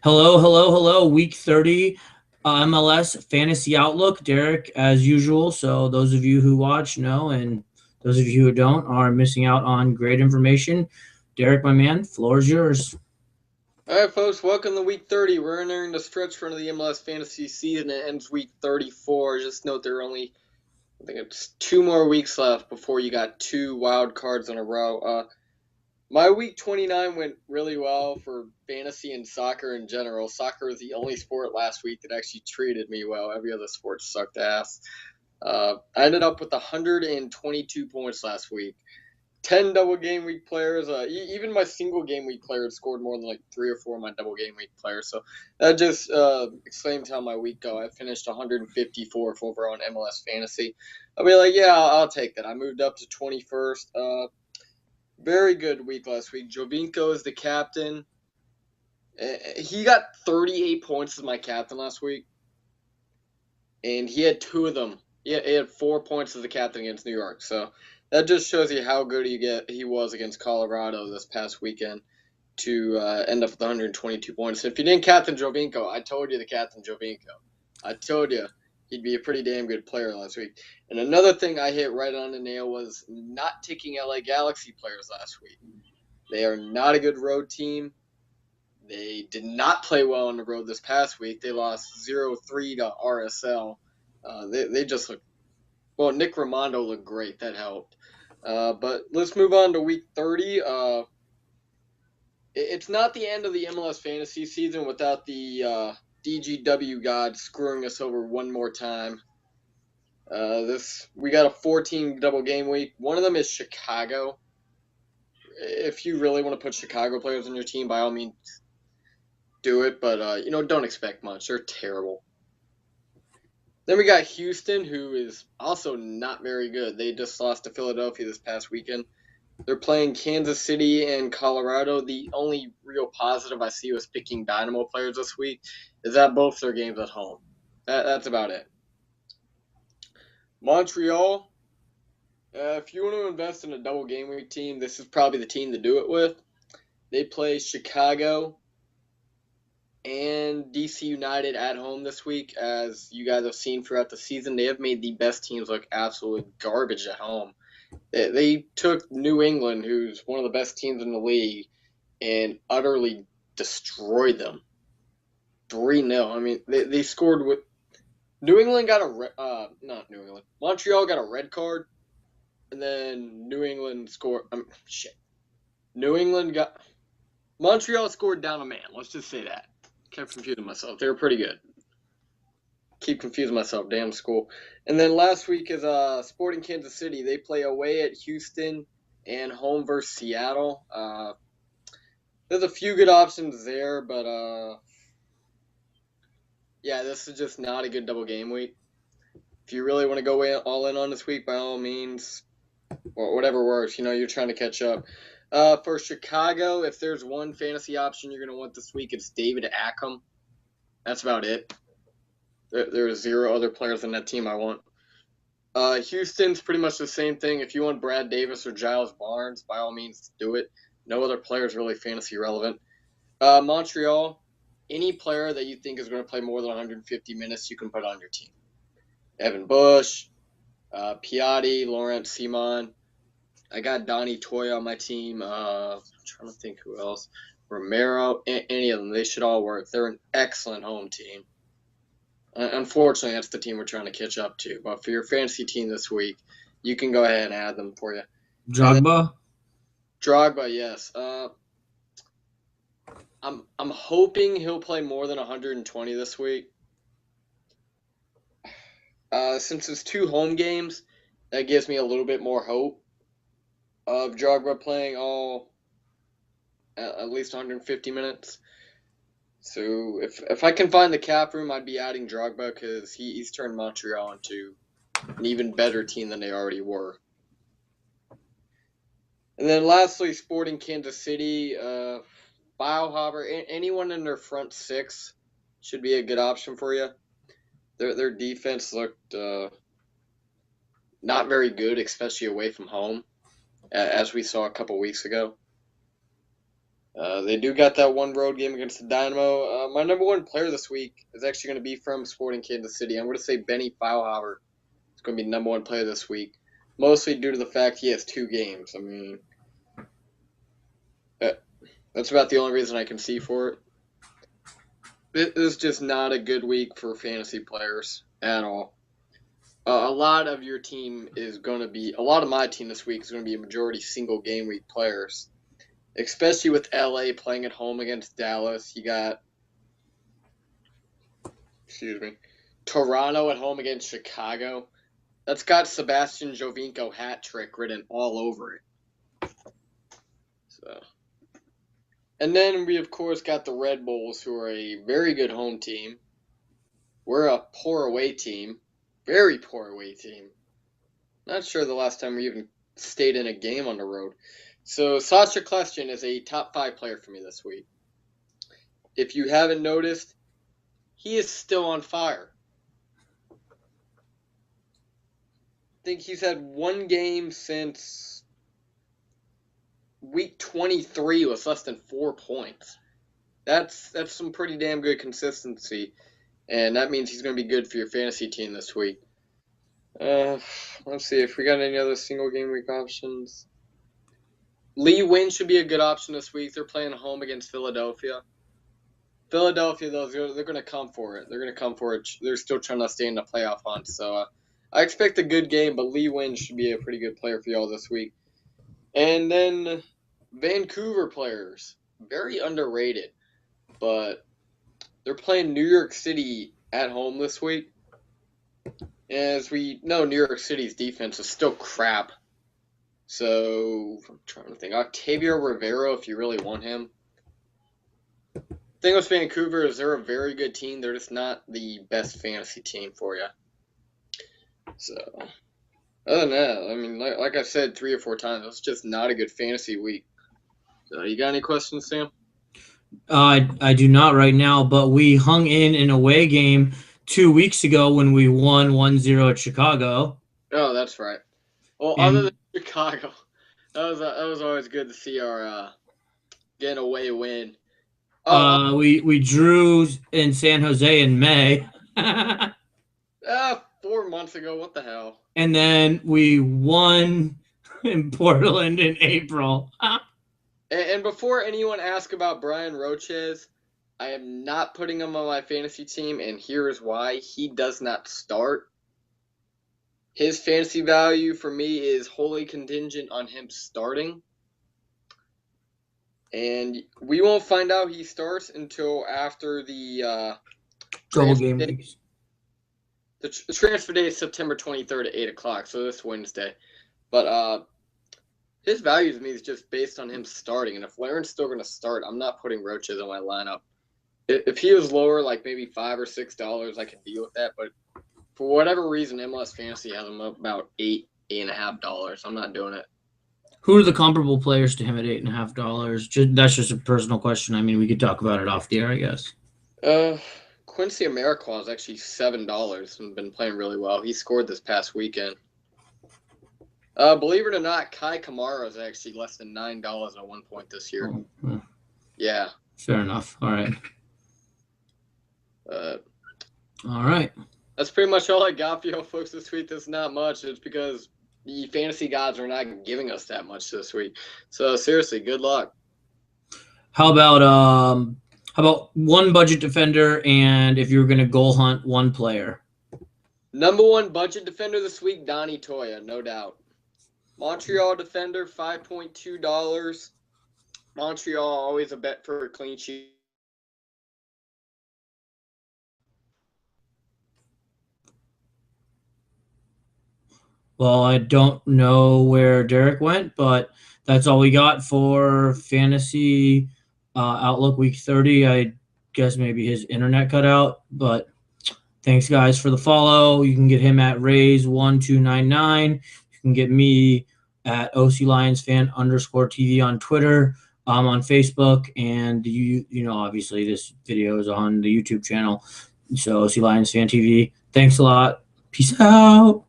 Hello, hello, hello. Week 30 MLS Fantasy Outlook. Derek, as usual. So, those of you who watch know, and those of you who don't are missing out on great information. Derek, my man, floor is yours. All right, folks, welcome to Week 30. We're entering the stretch run of the MLS fantasy season. It ends Week 34. Just note there are only, I think it's 2 more weeks left before you got two wild cards in a row. My Week 29 went really well for fantasy and soccer in general. Soccer was the only sport last week that actually treated me well. Every other sport sucked ass. I ended up with 122 points last week. 10 double game week players. Even my single game week players scored more than like 3 or 4 of my double game week players. So that just explains how my week go. I finished 154th over on MLS Fantasy. I'll be like, yeah, I'll take that. I moved up to 21st. Very good week last week. Jovinko is the captain. He got 38 points as my captain last week, and he had two of them. He had 4 points as the captain against New York. So that just shows you how good he was against Colorado this past weekend to end up with 122 points. If you didn't captain Jovinko, I told you to captain Jovinko. I told you he'd be a pretty damn good player last week. And another thing I hit right on the nail was not taking LA Galaxy players last week. They are not a good road team. They did not play well on the road this past week. They lost 0-3 to RSL. They just looked well. Nick Raimondo looked great. That helped. But let's move on to week 30. It's not the end of the MLS fantasy season without the DGW god screwing us over one more time. We got a 14 double game week. One of them is Chicago. If you really want to put Chicago players on your team, by all means, do it. But don't expect much. They're terrible. Then we got Houston, who is also not very good. They just lost to Philadelphia this past weekend. They're playing Kansas City and Colorado. The only real positive I see was picking Dynamo players this week is that both their games at home. That's about it. Montreal, if you want to invest in a double game week team, this is probably the team to do it with. They play Chicago and DC United at home this week. As you guys have seen throughout the season, they have made the best teams look absolutely garbage at home. They took New England, who's one of the best teams in the league, and utterly destroyed them. 3-0. I mean, they scored with New England got not New England. Montreal got a red card, and then New England scored. Shit. New England got Montreal scored down a man. Let's just say that. Kept confusing myself. They were pretty good. Keep confusing myself. Damn school. And then last week is Sporting Kansas City. They play away at Houston and home versus Seattle. There's a few good options there, but yeah, this is just not a good double game week. If you really want to go all in on this week, by all means, or whatever works. You're trying to catch up. For Chicago, if there's one fantasy option you're going to want this week, it's David Ackham. That's about it. There are zero other players on that team I want. Houston's pretty much the same thing. If you want Brad Davis or Giles Barnes, by all means, do it. No other player is really fantasy relevant. Montreal, any player that you think is going to play more than 150 minutes, you can put on your team. Evan Bush, Piatti, Laurent Simon. I got Donnie Toy on my team. I'm trying to think who else. Romero, any of them. They should all work. They're an excellent home team. Unfortunately, that's the team we're trying to catch up to. But for your fantasy team this week, you can go ahead and add them for you. Drogba. Drogba, yes. I'm hoping he'll play more than 120 this week. Since it's 2 home games, that gives me a little bit more hope of Drogba playing all at least 150 minutes. So if I can find the cap room, I'd be adding Drogba because he's turned Montreal into an even better team than they already were. And then lastly, Sporting Kansas City, Bauhaber, anyone in their front six should be a good option for you. Their defense looked not very good, especially away from home, as we saw a couple weeks ago. They do got that one road game against the Dynamo. My number one player this week is actually going to be from Sporting Kansas City. I'm going to say Benny Feilhauer is going to be the number one player this week, mostly due to the fact he has 2 games. I mean, that's about the only reason I can see for it. This is just not a good week for fantasy players at all. A lot of your team is going to be, a lot of my team this week is going to be a majority single game week players, especially with LA playing at home against Dallas. You got, Toronto at home against Chicago. That's got Sebastian Jovinko hat trick written all over it. So, and then we of course got the Red Bulls, who are a very good home team. We're a poor away team, very poor away team. Not sure the last time we even stayed in a game on the road. So Sasha Kljestan is a top 5 player for me this week. If you haven't noticed, he is still on fire. I think he's had 1 game since week 23 with less than 4 points. That's some pretty damn good consistency, and that means he's going to be good for your fantasy team this week. Let's see if we got any other single game week options. Lee Win should be a good option this week. They're playing home against Philadelphia. Philadelphia, though, they're going to come for it. They're going to come for it. They're still trying to stay in the playoff hunt. So I expect a good game, but Lee Win should be a pretty good player for y'all this week. And then Vancouver players, very underrated, but they're playing New York City at home this week. As we know, New York City's defense is still crap. So, I'm trying to think. Octavio Rivero, if you really want him. The thing with Vancouver is they're a very good team. They're just not the best fantasy team for you. So, other than that, I mean, like I said 3 or 4 times, it's just not a good fantasy week. So, you got any questions, Sam? I do not right now, but we hung in an away game 2 weeks ago when we won 1-0 at Chicago. Oh, that's right. Well, other than Chicago, that was always good to see our get an away win. We drew in San Jose in May. 4 months ago. What the hell? And then we won in Portland in April. And before anyone asks about Brian Roches, I am not putting him on my fantasy team, and here's why. He does not start. His fantasy value for me is wholly contingent on him starting. And we won't find out he starts until after the double game weeks. The transfer day is September 23rd at 8 o'clock, so this Wednesday. But his value to me is just based on him starting. And if Laren's still going to start, I'm not putting Roches on my lineup. If he was lower, like maybe $5 or $6, I could deal with that. But for whatever reason, MLS Fantasy has him up about $8.50. I'm not doing it. Who are the comparable players to him at $8.50? That's just a personal question. I mean, we could talk about it off the air, I guess. Quincy Amarikwa is actually $7 and been playing really well. He scored this past weekend. Believe it or not, Kai Kamara is actually less than $9 at one point this year. Oh, yeah. Fair enough. All right. All right. That's pretty much all I got for you folks this week. That's not much. It's because the fantasy gods are not giving us that much this week. So seriously, good luck. How about one budget defender, and if you were going to goal hunt one player? Number 1 budget defender this week, Donnie Toya, no doubt. Montreal defender, $5.2. Montreal, always a bet for a clean sheet. Well, I don't know where Derek went, but that's all we got for Fantasy Outlook Week 30. I guess maybe his internet cut out, but thanks, guys, for the follow. You can get him at Rays1299. You can get me at OCLionsFan_TV on Twitter. I'm on Facebook, and obviously this video is on the YouTube channel. So OC Lions Fan TV. Thanks a lot. Peace out.